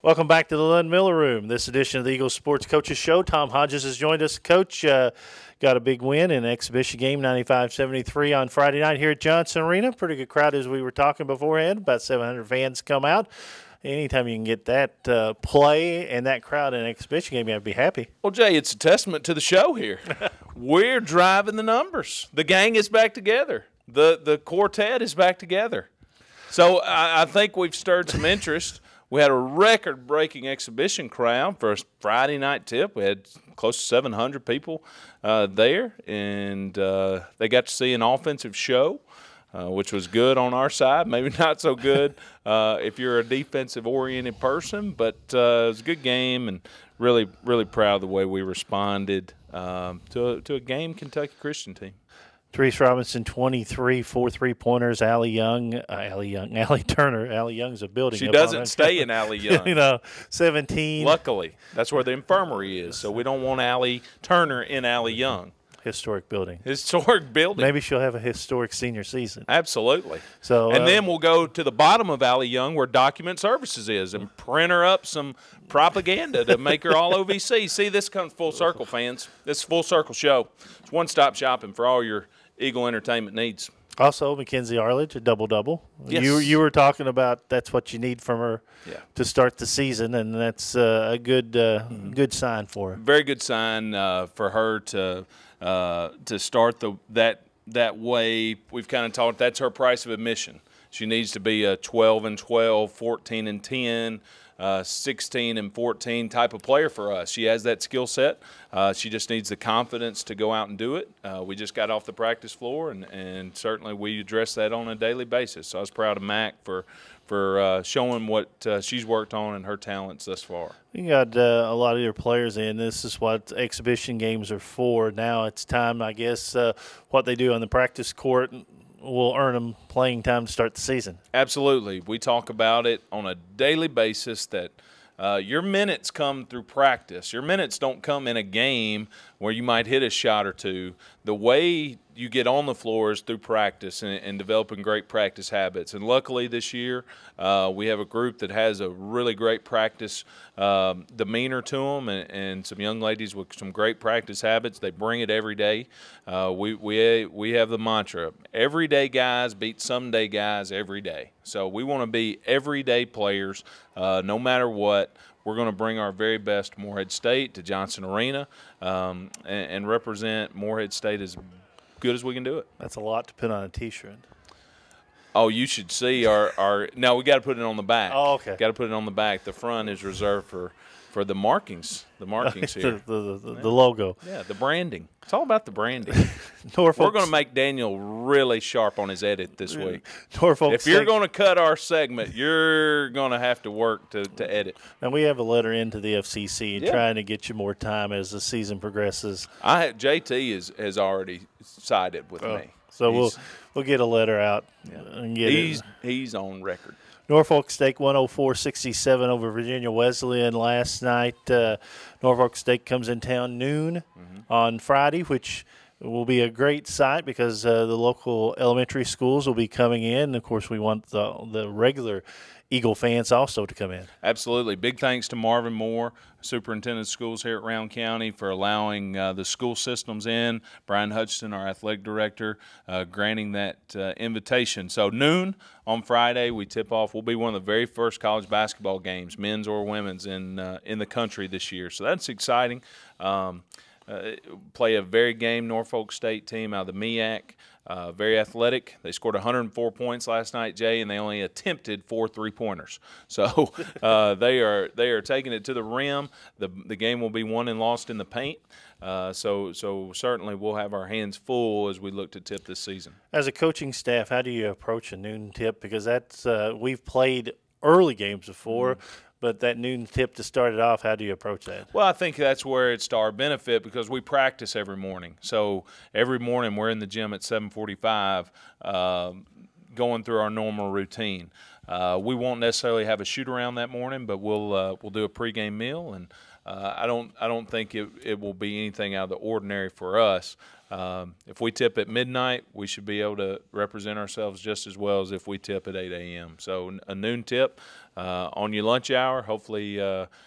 Welcome back to the Lynn Miller Room. This edition of the Eagles Sports Coaches Show. Tom Hodges has joined us. Coach, got a big win in an exhibition game, 95-73 on Friday night here at Johnson Arena. Pretty good crowd as we were talking beforehand. About 700 fans come out. Anytime you can get that play and that crowd in an exhibition game, you have to be happy. Well, Jay, it's a testament to the show here. We're driving the numbers. The gang is back together. The quartet is back together. So I think we've stirred some interest. We had a record-breaking exhibition crowd for a Friday night tip. We had close to 700 people there, and they got to see an offensive show, which was good on our side, maybe not so good if you're a defensive-oriented person, but it was a good game, and really, really proud of the way we responded to a game Kentucky Christian team. Therese Robinson, 23, 4 3-pointers. Allie Turner. Allie Young's a building. She doesn't stay in Allie Young. 17. Luckily, that's where the infirmary is, so we don't want Allie Turner in Allie Young. Historic building. Historic building. Maybe she'll have a historic senior season. Absolutely. So, and then we'll go to the bottom of Allie Young where Document Services is and print her up some propaganda to make her all OVC. See, this comes full circle, fans. This is a full circle show. It's one-stop shopping for all your Eagle entertainment needs. Also, Mackenzie Arledge, a double-double. Yes. You were talking about that's what you need from her to start the season, and that's a good sign for her. Very good sign for her to start that way. We've kind of talked that's her price of admission. She needs to be a 12-12, 14-10, 16-14 type of player for us. She has that skill set. She just needs the confidence to go out and do it. We just got off the practice floor, and certainly we address that on a daily basis. So I was proud of Mac for showing what she's worked on and her talents thus far. You got a lot of your players in. This is what exhibition games are for. Now it's time, I guess, what they do on the practice court will earn them playing time to start the season. Absolutely. We talk about it on a daily basis that your minutes come through practice. Your minutes don't come in a game where you might hit a shot or two. The way you get on the floor is through practice and developing great practice habits. And luckily this year we have a group that has a really great practice demeanor to them and some young ladies with some great practice habits. They bring it every day. We have the mantra, everyday guys beat someday guys every day. So we want to be everyday players no matter what. We're going to bring our very best to Morehead State, to Johnson Arena, and represent Morehead State as good as we can do it. That's a lot to put on a T-shirt. Oh, you should see our – no, we got to put it on the back. Oh, okay. Got to put it on the back. The front is reserved for the markings. The markings here. the logo. Yeah, the branding. It's all about the branding. We're going to make Daniel really sharp on his edit this week. If you're going to cut our segment, you're going to have to work to edit. And we have a letter into the FCC trying to get you more time as the season progresses. JT has already sided with me. So we'll get a letter out. And get he's on record. Norfolk State 104-67 over Virginia Wesleyan last night. Norfolk State comes in town noon on Friday, which will be a great sight because the local elementary schools will be coming in. Of course, we want the regular Eagle fans also to come in. Absolutely. Big thanks to Marvin Moore, Superintendent of Schools here at Round County, for allowing the school systems in. Brian Hutchinson, our athletic director, granting that invitation. So noon on Friday, we tip off. We'll be one of the very first college basketball games, men's or women's, in the country this year. So that's exciting. Play a very game Norfolk State team out of the MEAC. Very athletic. They scored 104 points last night, Jay, and they only attempted 4 3-pointers. So they are taking it to the rim. The game will be won and lost in the paint. So certainly we'll have our hands full as we look to tip this season. As a coaching staff, how do you approach a noon tip? Because that's we've played early games before. But that noon tip to start it off, how do you approach that? Well, I think that's where it's to our benefit because we practice every morning. So every morning we're in the gym at 7:45 going through our normal routine. We won't necessarily have a shoot-around that morning, but we'll do a pregame meal, and I don't think it will be anything out of the ordinary for us. If we tip at midnight, we should be able to represent ourselves just as well as if we tip at 8 a.m. So a noon tip on your lunch hour, hopefully.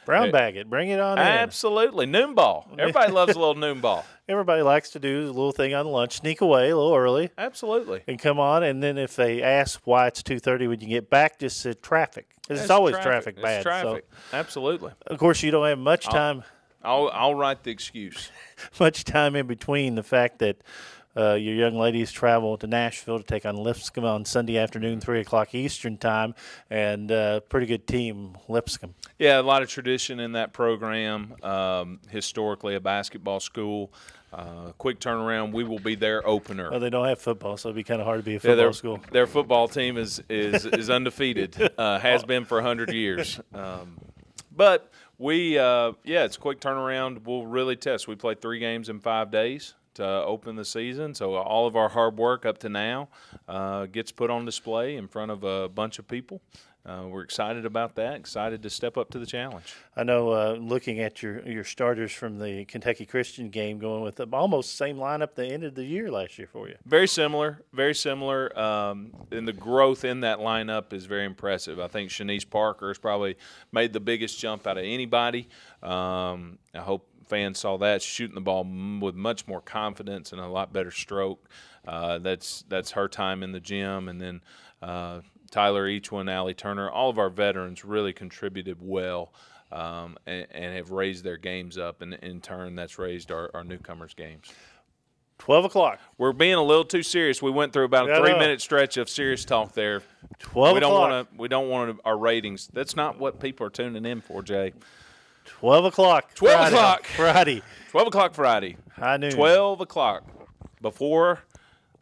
Brown bag it. Bring it on in. Absolutely. Noon ball. Everybody loves a little noon ball. Everybody likes to do a little thing on lunch, sneak away a little early. Absolutely. And come on, and then if they ask why it's 2:30 when you get back, just say traffic. Because it's always traffic bad. It's traffic. So, absolutely. of course, you don't have much time. I'll write the excuse. Much time in between the fact that your young ladies travel to Nashville to take on Lipscomb on Sunday afternoon, 3 o'clock Eastern time, and pretty good team, Lipscomb. Yeah, a lot of tradition in that program. Historically, a basketball school. Quick turnaround. We will be their opener. Well, they don't have football, so it'd be kind of hard to be a football school. Their football team is undefeated. Has been for 100 years. But it's a quick turnaround. We'll really test. We play 3 games in 5 days to open the season. So all of our hard work up to now gets put on display in front of a bunch of people. We're excited about that, excited to step up to the challenge. I know looking at your starters from the Kentucky Christian game, going with almost the same lineup that ended the year last year for you. Very similar, very similar. And the growth in that lineup is very impressive. I think Shanice Parker has probably made the biggest jump out of anybody. I hope fans saw that, shooting the ball with much more confidence and a lot better stroke. That's her time in the gym. And then Tyler Eachwin, Allie Turner, all of our veterans really contributed well and have raised their games up. And in turn, that's raised our newcomers' games. 12 o'clock. We're being a little too serious. We went through about a 3-minute stretch of serious talk there. 12 o'clock. We don't want our ratings. That's not what people are tuning in for, Jay. 12 o'clock. 12 o'clock. Friday. 12 o'clock Friday. High noon. 12 o'clock. Before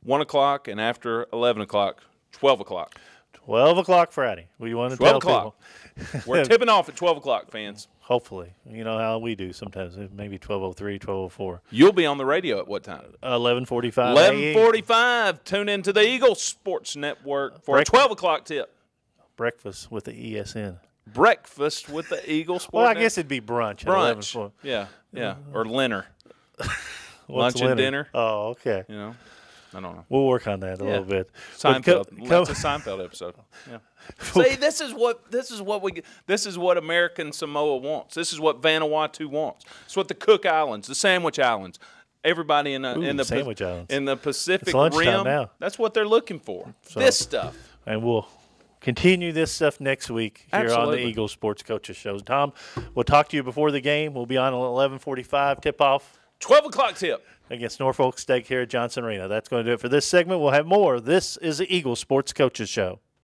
1 o'clock and after 11 o'clock. 12 o'clock. 12 o'clock Friday. We want to tell people. We're tipping off at 12 o'clock, fans. Hopefully. You know how we do sometimes. Maybe 12:03, 12:04. You'll be on the radio at what time? 11:45. 11:45. Tune into the Eagles Sports Network for a 12 o'clock tip. Breakfast with the ESN. Breakfast with the Eagles Sports Well, I guess it'd be brunch. Brunch. Yeah. Or dinner. Lunch and dinner. Oh, okay. You know. I don't know. We'll work on that a little bit. Seinfeld. That's a Seinfeld episode. Yeah. See, this is what American Samoa wants. This is what Vanuatu wants. It's what the Cook Islands, the Sandwich Islands, everybody in the Pacific Rim. Now. That's what they're looking for. So, this stuff. And we'll continue this stuff next week here Absolutely. on the Eagles Sports Coaches Show. Tom, we'll talk to you before the game. We'll be on at 11:45 tip-off. 12 o'clock tip. Against Norfolk State here at Johnson Arena. That's going to do it for this segment. We'll have more. This is the Eagles Sports Coaches Show.